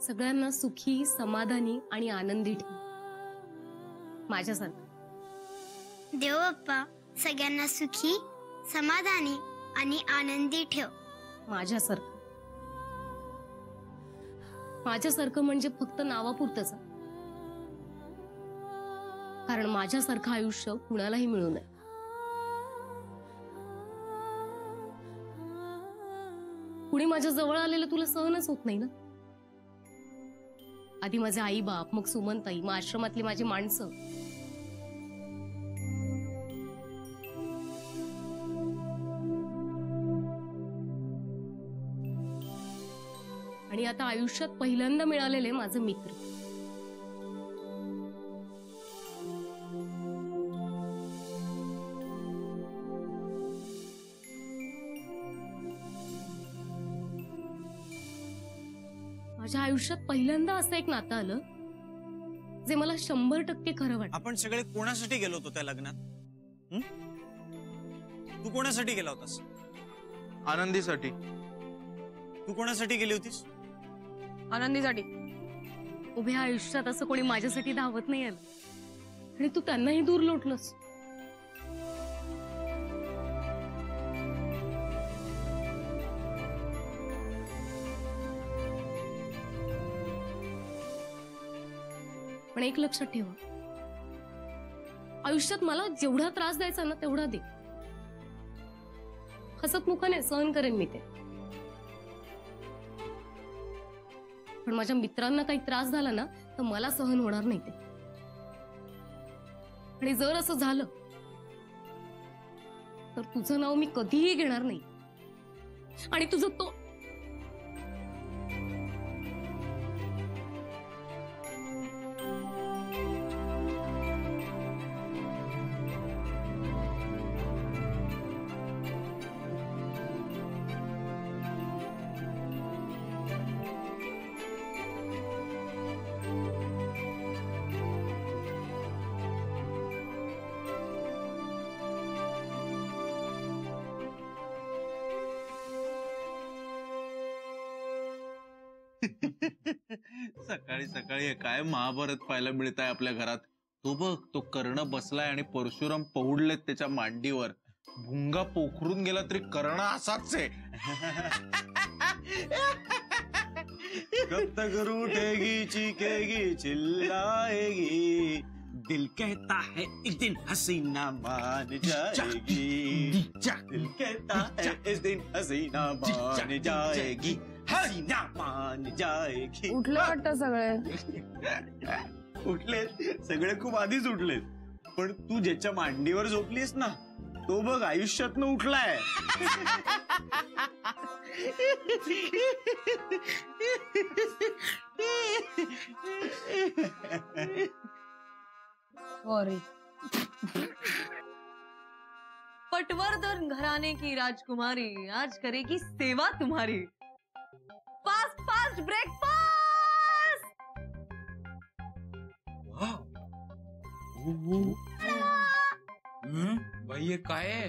सगळ्यांना सुखी, समाधानी आणि आनंदी ठेव, माझ्यासारखं. देव बाप्पा सगळ्यांना सुखी, समाधानी आणि आनंदी ठेव, माझ्यासारखं. माझ्यासारखं म्हणजे फक्त नावापुरतंच, कारण माझ्यासारखं आयुष्य कुणालाही मिळू नये. कुणी माझ्या जवळ आलेलं तुला सहनच होत नाही ना. आधी माझे आई बाप, मग सुमनताई, मग आश्रमातली माझी माणसं. आणि आता आयुष्यात पहिल्यांदा मिळालेले माझे मित्र. माझ्या आयुष्यात पहिल्यांदा असं एक नातं आलं जे मला 100% खरं वाटतं. आपण सगळे कोणासाठी गेलो होतो त्या लग्नात? तू कोणासाठी गेला होतास? आनंदीसाठी. तू कोणासाठी गेली होतीस? आनंदीसाठी. उभ्या आयुष्यात असं कोणी माझ्यासाठी धावत नाही आलं आणि तू त्यांनाही दूर लोटलंस. पण एक लक्षात ठेवा, आयुष्यात मला जेवढा त्रास द्यायचा ना तेवढा दे. हसतमुखाने सहन करेन मी ते. पण माझ्या मित्रांना काही त्रास झाला ना तर मला सहन होणार नाही ते. आणि जर असं झालं तर तुझं नाव मी कधीही घेणार नाही. आणि तुझं तो सकाळी सकाळी काय महाभारत पाहायला मिळत आहे आपल्या घरात. तो बघ, तो कर्ण बसलाय आणि परशुराम पहुडलेत त्याच्या मांडीवर. भुंगा पोखरून गेला तरी कर्ण असाच आहे. कब तक रूठेगी, चीखेगी, चिल्लाएगी, दिल कहता है एक दिन हसीना मान जाएगी, दिल कहता है इस दिन हसीना मान जाएगी, हसीना मान जाएगी. उठले वाटतं सगळे. उठले सगळे, खूप आधीच उठलेत. पण तू ज्याच्या मांडीवर झोपलीस ना तो बघ आयुष्यातनं उठलाय. सॉरी. पटवर्धन घराने की राजकुमारी आज करेगी सेवा तुम्हारी. Fast fast breakfast. भाई हे काय आहे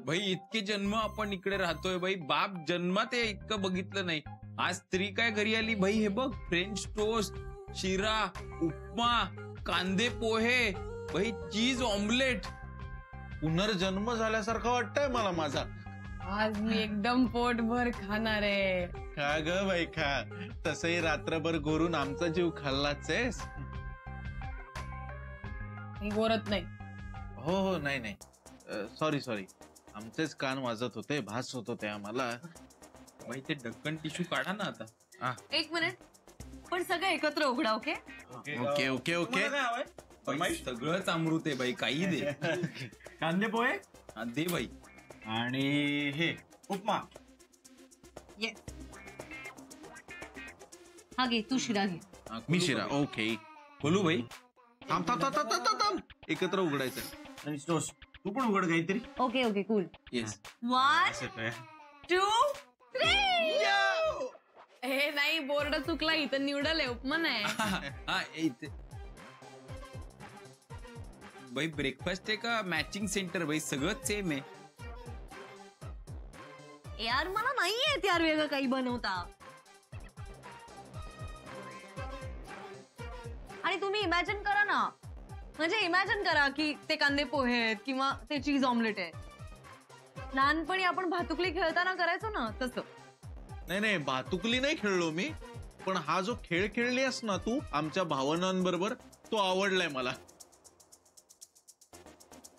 भाई? इतके जन्म आपण इकडे राहतोय भाई, बाप जन्मात हे इतकं बघितलं नाही. आज स्त्री काय घरी आली भाई? हे बघ, फ्रेंच टोस्ट, शिरा, उपमा, कांदे पोहे, भाई चीज ऑमलेट. पुनर्जन्म झाल्यासारखं वाटतंय मला माझा. आज मी एकदम पोटभर खाणार आहे. खा ग बाई खा. तसही रात्रभर गोरून आमचा जीव खाल्लाच आहेस. मी गोरत नाही. हो हो, नाही नाही, सॉरी सॉरी, आमचेच कान वाजत होते, भास होत होते आम्हाला. भाई ते ढक्कन टिश्यू काढा ना आता. एक मिनिट, पण सगळं एकत्र उघडा. Okay okay okay okay. भाई सगळंच अमृत आहे भाई, काही दे. कांदे पोहे हा, दे भाई. आणि हे उपमा. हा घे, तू शिरा घे. हा, मी शिरा. ओके. बोलू भाई. थांब थांब थांब थांब थांब थांब. एकत्र उघडायचं. आणि टोस्ट तू पण उघड काहीतरी. Okay okay, cool. येस. 1 2 3. हे नाही, बोर्ड चुकला. इथं न्यूडल आहे, उपमा नाही. हा इथे भाई ब्रेकफास्ट आहे का मॅचिंग सेंटर? भाई सगळं सेम आहे. यार मला नाही येत यार वेगळं काही बनवता. आणि तुम्ही इमॅजिन करा ना, म्हणजे इमॅजिन करा की ते कांदे पोहे आहेत किंवा ते चीज ऑमलेट आहे. लहानपणी आपण भातुकली खेळताना करायचो ना तसं. नाही भातुकली नाही खेळलो मी, पण हा जो खेळ खेळलीस ना तू आमच्या भावनांबरोबर, तो आवडलाय मला.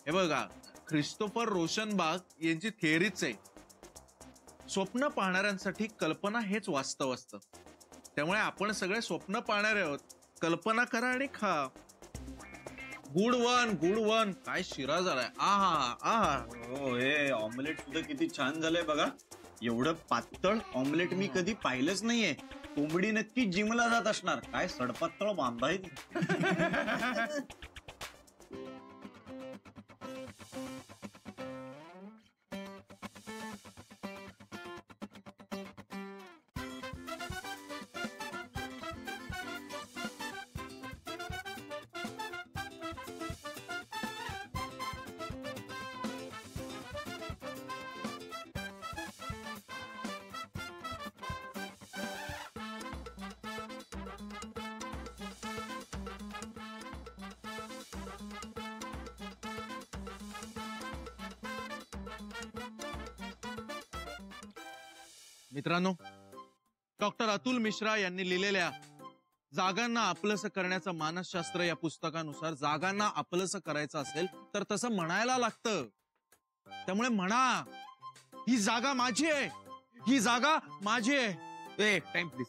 हे बघा, ख्रिस्तोफर रोशनबाग यांची थिअरीच आहे, स्वप्न पाहणाऱ्यांसाठी कल्पना हेच वास्तव असतं. त्यामुळे आपण सगळे स्वप्न पाहणारे आहोत. कल्पना करा आणि खा. Good one. काय शिरा झालाय. आहा आहा. हो, हे ऑमलेट सुद्धा किती छान झालंय बघा. एवढं पातळ ऑमलेट मी कधी पाहिलंच नाहीये. कोंबडी नक्की जिमला जात असणार. काय सडपातळ बांधाय. मित्रांनो, डॉक्टर अतुल मिश्रा यांनी लिहिलेल्या जागांना आपलंसं करण्याचं मानसशास्त्र या पुस्तकानुसार जगांना आपलंसं करायचं असेल तर तसं म्हणायला लागतं. त्यामुळे म्हणा, ही जागा माझी आहे, ही जागा माझी आहे. Time please.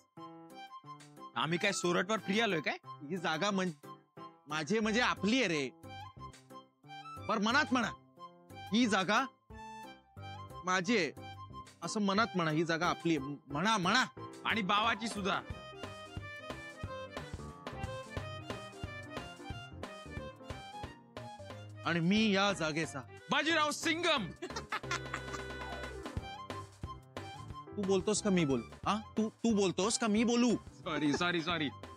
आम्ही काय सोरटवर फ्री आलोय काय? ही जागा माझी म्हणजे आपली आहे रे. पर मनात म्हणा, ही जागा माझी आहे असं मनात म्हणा. ही जागा आपली म्हणा. आणि बावाची सुद्धा. आणि मी या जागेचा बाजीराव सिंगम. तू बोलतोस का मी बोलू? हा, तू बोलतोस का मी बोलू?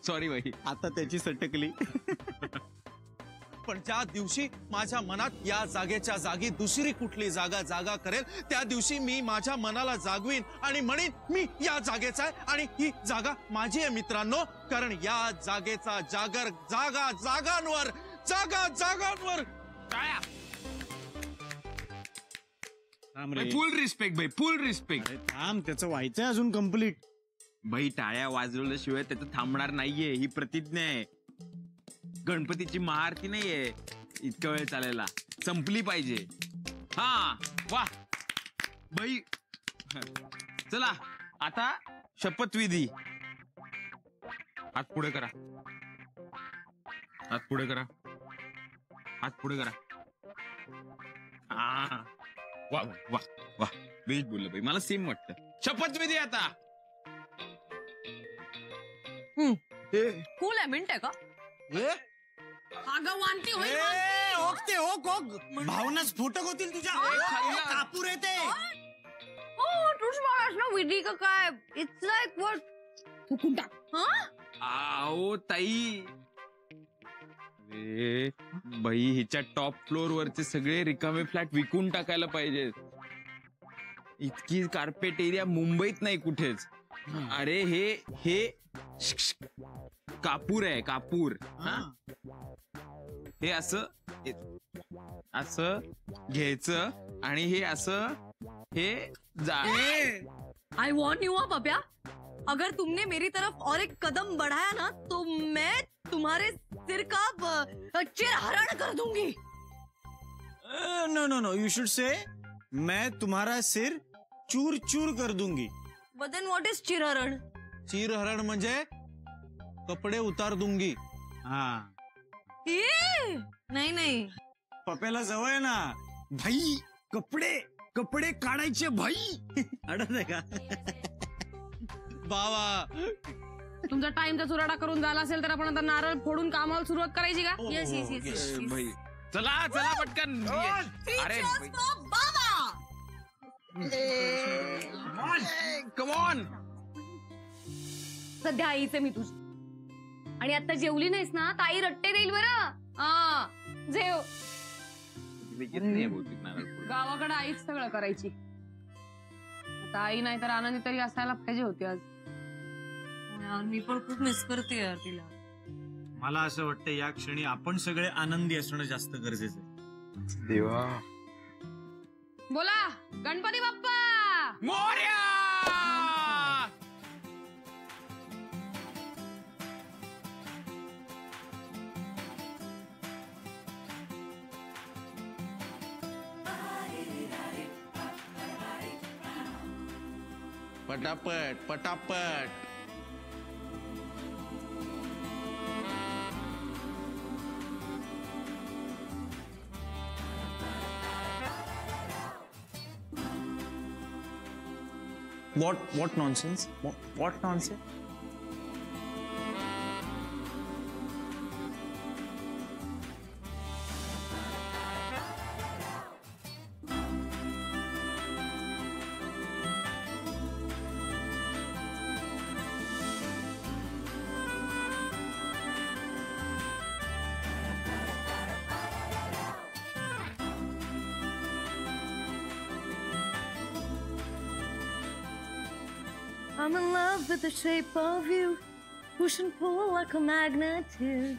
सॉरी भाई. आता त्याची सटकली. पण ज्या दिवशी माझ्या मनात या जागेच्या जागी दुसरी कुठली जागा करेल, त्या दिवशी मी माझ्या मनाला जागवीन आणि म्हणेन मी या जागेचा आहे आणि ही जागा माझी आहे मित्रांनो. कारण या जागेचा जागर जागांवर फुल रिस्पेक्ट भाई, फुल रिस्पेक्ट. थांब, त्याचं व्हायचंय अजून कम्प्लीट. भाई टाळ्या वाजवल्याशिवाय त्याचं थांबणार नाहीये, ही प्रतिज्ञा आहे. गणपतीची महाआरती नाहीये इतका वेळ चालायला, संपली पाहिजे. हा वा भाई. चला आता शपथविधी. हात पुढे करा. वा वा वा. वेज बोललं भाई, मला सेम वाटतं. शपथविधी आता. कूल आहे, मिनिट आहे का? अगं वांती होईल. भावना स्फोटक होतील तुझ्या. कापूर येते. विधी का काय? It's like what? थुकून टाक. आओ ताई. अरे बाई, हिच्या टॉप फ्लोर वरचे सगळे रिकामे फ्लॅट विकून टाकायला पाहिजेत. इतकी कार्पेट एरिया मुंबईत नाही कुठेच. अरे हे कापूर आहे, कापूर. हे असं घ्यायचं आणि हे असं आई वॉन्ट यू अप पप्या. अगर तुमने मेरी तरफ और एक कदम बढ़ाया ना तो मैं तुम्हारे सिर का चिरहरण कर दूंगी. नो, यू शुड से मैं तुम्हारा सिर चूर चूर कर दूंगी. बट देन व्हाट इज चिरहरण? चिरहरण म्हणजे कपडे उतार दूंगी. हा, नाही. पप्याला जवळ ना भाई. कपडे काढायचे भाई. अडत आहे का? बावा, तुमचा टाइमचा चुराडा करून झाला असेल तर आपण आता नारळ फोडून कामाला सुरुवात करायची का? येस. भाई चला पटकन. अरे कम ऑन. सध्या आईचे मी तुझी. आणि आता जेवली नाहीस ना, तर आई रट्टे देईल बरं. हा, जेव. गावाकडे आईच सगळं करायची. आता आई नाही तर आनंदी तरी असायला पाहिजे होती आज. मी पण खूप मिस करते यार तिला. मला असं वाटतं या क्षणी आपण सगळे आनंदी असणं जास्त गरजेचं आहे. देवा बोला गणपती बाप्पा मोरया. पटापट पटापट. What nonsense? What nonsense? I'm in love with the shape of you. Push and pull like a magnet too.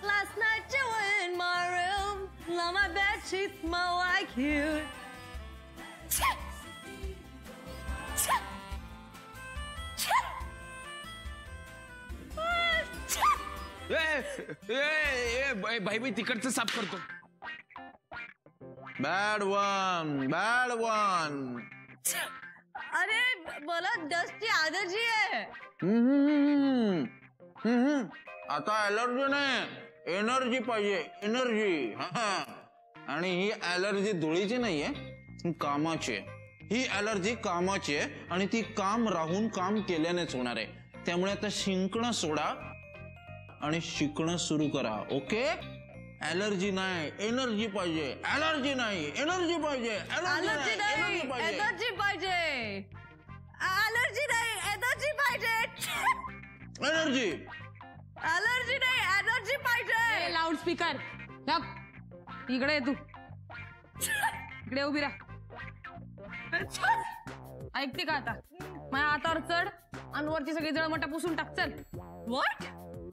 Last night you were in my room. Now my bed sheets smell like you. भाई भाई तिकडचं साफ करतो. Bad one bad one. अरे मला डस्टची allergy आहे. आता allergy नाही, एनर्जी पाहिजे, एनर्जी. आणि ही ॲलर्जी धुळीची नाहीये, ही कामाची आहे. ही ॲलर्जी कामाची आहे आणि ती काम राहून काम केल्यानेच होणार आहे. त्यामुळे आता शिंकणं सोडा आणि शिकणं सुरू करा. ओके? ॲलर्जी नाही, एनर्जी पाहिजे. ॲलर्जी नाही, एनर्जी पाहिजे. ॲलर्जी नाही, एनर्जी पाहिजे. ॲलर्जी नाही, एनर्जी पाहिजे. एनर्जी. ॲलर्जी नाही, एनर्जी पाहिजे. लाऊडस्पीकर इकडे ये तू. इकडे उभी राहा. ऐकते का आता? माझ्या हातावर चढ आणि वरची सगळी जळमटा पुसून टाक. चल. वाट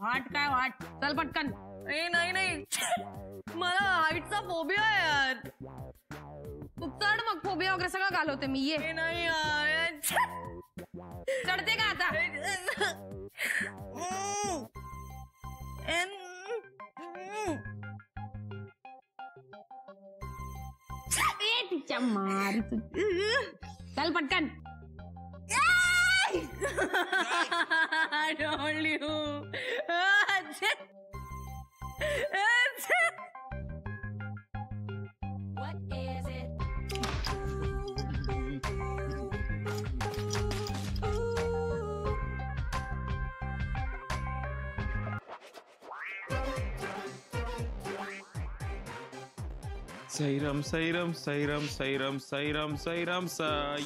वाट काय वाट? चल पटकन. नाही नाही मला हाईटचा फोबिया आहे यार. तू चढ मग. फोबिया वगैरे सगळं घालवते मी. ये. नाही यार. चढते का आता? तिच्या मार. चल पटकन. Serum serum serum serum serum serum Sai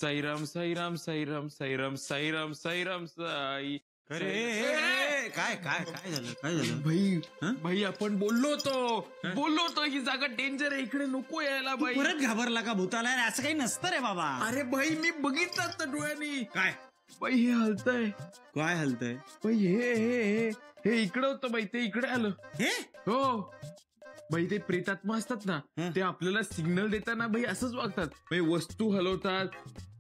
serum serum serum serum serum serum Sai. अरे काय काय काय झालं? काय झालं? भाई भाई आपण बोललो होतो ही जागा डेंजर आहे, इकडे नको यायला. भाई परत घाबरला का भूताला? असं काही नसतं रे बाबा. अरे भाई मी बघितलं असतं डोळ्यांनी. काय बाई हे हलतंय. काय हलतंय? बाई हे हे इकडं होतं बाई, ते इकडे आलं. हे हो भाई ते प्रेतात्मा असतात ना, ते आपल्याला सिग्नल देताना भाई असंच वागतात. भाई वस्तू हलवतात,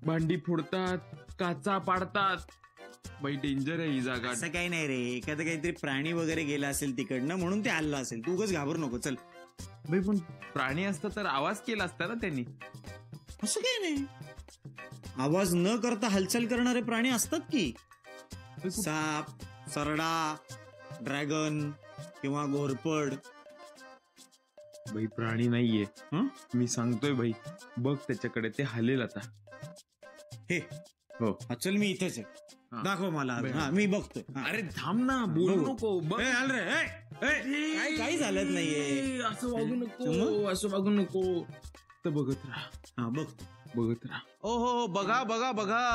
भांडी फोडतात, काचा पाडतात. भाई डेंजर आहे ही जागा. असं काही नाही रे, एखादं काहीतरी प्राणी वगैरे गेला असेल तिकडनं म्हणून ते हल्ला असेल. तू उगाच घाबरू नको. चल. भाई पण प्राणी असता तर आवाज केला असता ना त्यांनी. असं काही नाही, आवाज न करता हालचाल करणारे प्राणी असतात की. साप, सरडा, ड्रॅगन किंवा घोरपड. भाई प्राणी नाहीये. मी सांगतोय भाई, बघ त्याच्याकडे, ते हलेल आता. हे हो चल मी इथेच आहे. दाखव मला. हा मी बघतोय. अरे थांब ना, बोलू नको. बघ रे, काही झालंच नाहीये. असं वागू नको, असं वागू नको. तर बघत राहा. हा बघत राहा. ओ हो, बघा बघा बघा.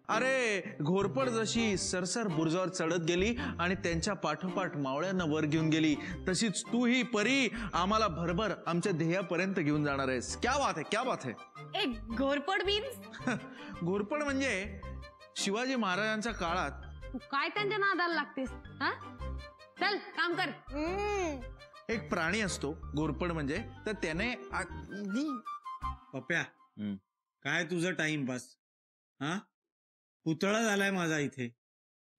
अरे घोरपड जशी सरसर बुरजावर चढत गेली आणि त्यांच्या पाठोपाठ मावळ्यांना वर घेऊन गेली, तशीच तू ही परी आम्हाला भरभर आमच्या ध्येयापर्यंत घेऊन जाणार आहेस. क्या बात है, क्या बात है. एक घोरपड मीन्स घोरपड म्हणजे शिवाजी महाराजांच्या काळात. तू काय त्यांच्या नादाला लागतेस? हा चल काम कर. एक प्राणी असतो घोरपड म्हणजे, तर त्याने पप्या हम्म. काय तुझं टाइमपास? हा, पुतळा झालाय माझा इथे.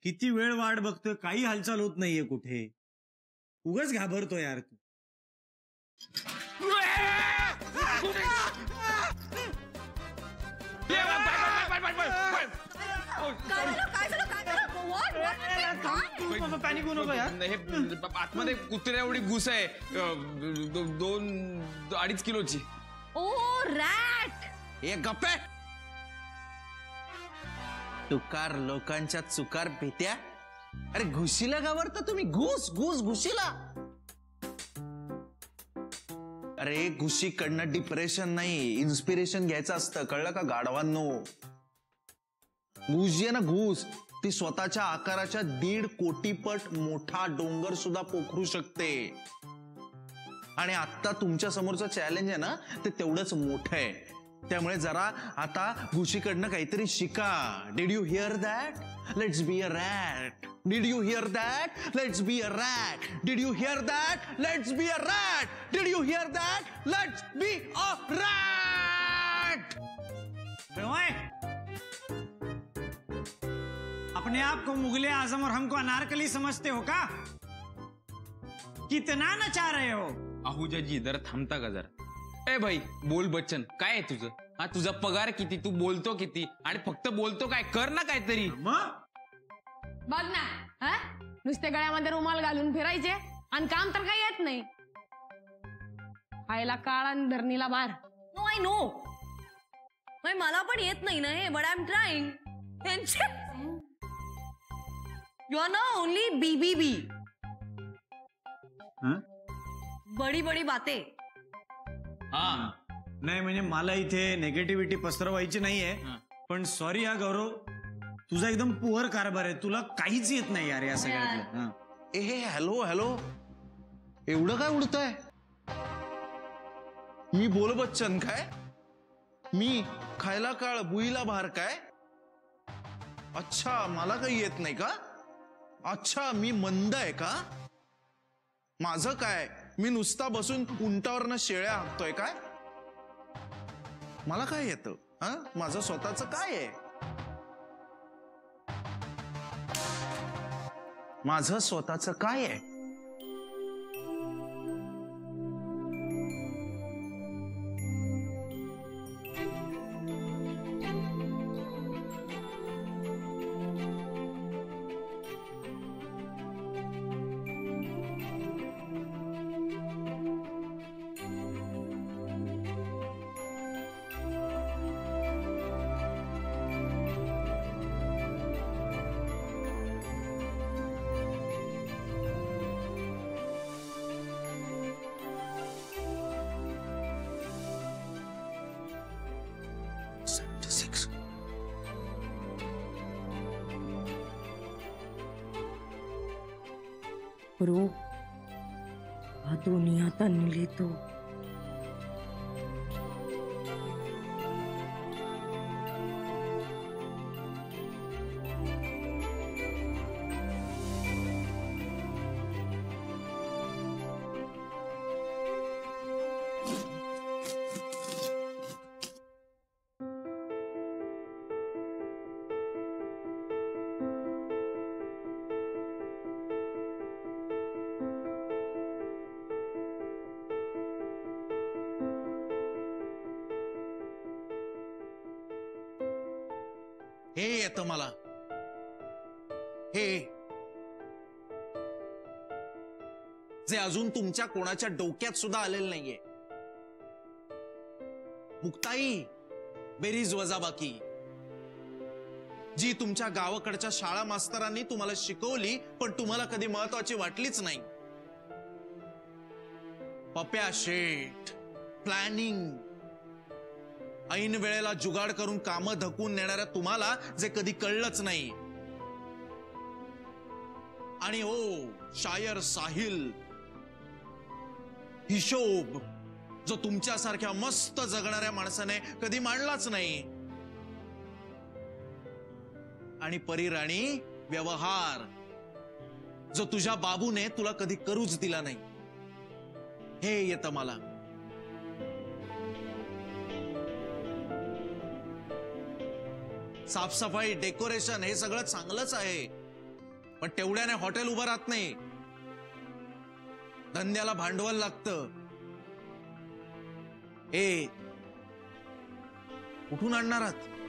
किती वेळ वाट बघतोय, काही हालचाल होत नाहीये कुठे. उगाच घाबरतो यार तू. पॅनिक होऊ नको यार. हे आतमध्ये कुत्र्या एवढी घुस आहे, 2-2.5 किलोची. ओ रॅट. एक गप्पे. तुकार लोकांच्या चुकार भेट्या. अरे घुशीला घाबरता तुम्ही? घुशीला. अरे घुशीकडनं डिप्रेशन नाही, इन्स्पिरेशन घ्यायचं असतं, कळलं का गाढवांनो? घुस जी आहे ना, घुस, ती स्वतःच्या आकाराच्या 1.5 कोटीपट मोठा डोंगर सुद्धा पोखरू शकते. आणि आता तुमच्या समोरचं चॅलेंज आहे ना, ते तेवढंच मोठं आहे. त्यामुळे जरा आता घुशीकडनं काहीतरी शिका. Did you hear that? Let's be a rat. Did you hear that? Let's be a rat. Did you hear that? Let's be a rat. Did you hear that? Let's be a rat. अपने आप को मुगले आजम और हमको अनारकली समझते हो का? कितना नचा रहे हो? आहुजाजी जरा थांबता का जरा? ए भाई बोल बच्चन, काय आहे तुझं? हा, तुझा पगार किती, तू बोलतो किती, आणि फक्त बोलतो काय? कर ना काहीतरी. बघ ना, हा नुसते गळ्यामध्ये रुमाल घालून फिरायचे आणि काम तर काही येत नाही. खायला काळ आणि धरणीला बार. नो आय नो, मला पण येत नाही ना हे, but I am trying. You are ना ओनली बीबीबी. बडी बडी बातें. हा, नाही म्हणजे मला इथे नेगेटिव्हिटी पसरवायची नाहीये, पण सॉरी हा गौरव, तुझा एकदम पुअर कारभार आहे. तुला काहीच येत नाही यार या सगळ्यातलं. ए हॅलो हॅलो, एवढं काय उडतंय? मी बोल बच्चन काय? मी खायला काळ बुईला भार काय? अच्छा, मला काही येत नाही का? अच्छा, मी मंद आहे का? माझं काय, मी नुसता बसून उंटावरनं शेळ्या हाकतोय काय? मला काय येतं? हा, माझं स्वतःच काय आहे? माझं स्वतःच काय आहे? ब्रो, हा दुनिया तनले तो. हे येतं मला, हे जे अजून तुमच्या कोणाच्या डोक्यात सुद्धा आलेलं नाहीये. मुक्ताई, बेरीज वजाबाकी, जी तुमच्या गावाकडच्या शाळा मास्तरांनी तुम्हाला शिकवली पण तुम्हाला कधी महत्वाची वाटलीच नाही. पप्या शेठ, प्लॅनिंग, ऐन वेळेला जुगाड करून कामं धकून नेणाऱ्या तुम्हाला जे कधी कळलंच नाही. आणि ओ शायर साहिल, हिशोब, जो तुमच्यासारख्या मस्त जगणाऱ्या माणसाने कधी मांडलाच नाही. आणि परिराणी, व्यवहार, जो तुझ्या बाबूने तुला कधी करूच दिला नाही. हे येतं मला. साफसफाई, डेकोरेशन हे सगळं चांगलंच आहे, पण तेवढ्याने हॉटेल उभं राहत नाही. धंद्याला भांडवल लागतं. कुठून आणणार आहात?